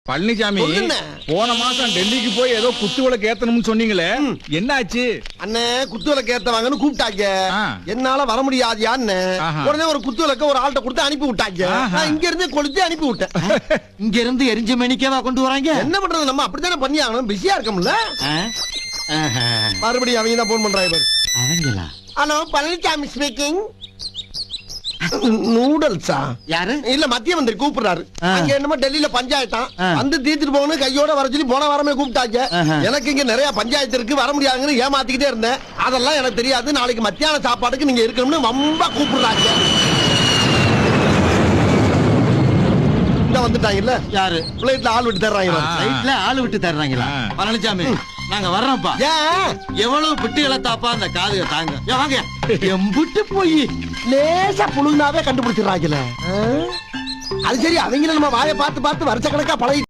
பழனிசாமி போன மாசம் டெல்லிக்கு போய் ஏதோ குத்து விளக்கு ஏத்தணும்னு சொன்னீங்களே, என்ன ஆச்சு? அண்ணே குத்து விளக்கு ஏத்தவாங்கன்னு கூப்பிட்டாங்க. என்னால வர முடியாதியான்னு உடனே ஒரு குத்து விளக்க ஒரு ஆள்கிட்ட கொடுத்து அனுப்பி விட்டாங்க. நான் இங்க இருந்து கொளுத்தி அனுப்பி விட்டேன். இங்க இருந்து எரிஞ்ச மணிக்கவா கொண்டு வராங்க? என்ன பண்றது, நம்ம அப்படித்தானே பண்ணி ஆகணும். பிஸியா இருக்கோம்ல. மறுபடியும் அவங்க தான் போன் பண்றாங்க. அவங்களா? Hello, Palaniswami speaking. நூடல்ஸா? யாரு? இல்ல, மத்திய மந்திரி கூப்பிடுறாரு. அங்க என்னமோ டெல்லியில பஞ்சாயத்தான், வந்து தீர்த்துட்டு போகணும் கையோட வர சொல்லி போன வாரமே கூப்பிட்டாங்க. எனக்கு இங்க நிறைய பஞ்சாயத்து இருக்கு, வர முடியாதுன்னு ஏமாத்திக்கிட்டே இருந்தேன். அதெல்லாம் எனக்கு தெரியாது. நாளைக்கு மத்தியான சாப்பாடுக்கு நீங்க இருக்கணும்னு ரொம்ப கூப்பிடுறாங்க. வந்துட்டாங்கல்ல. யாரு? பிளைட்ல ஆள் விட்டு தர்றாங்க. பிளைட்ல ஆள் விட்டு தர்றாங்களா? பழனிசாமி நாங்க வர்றோம்ப்பா. எவ்வளவு பிட்டு இழத்தாப்பா அந்த காதுக தாங்க. வாங்க, எம்பிட்டு போய் லேசா புழுந்தாவே கண்டுபிடிச்சிடறாங்கல்ல. அது சரி, அவங்க நம்ம வாயை பார்த்து பார்த்து வருஷ கணக்கா பழகி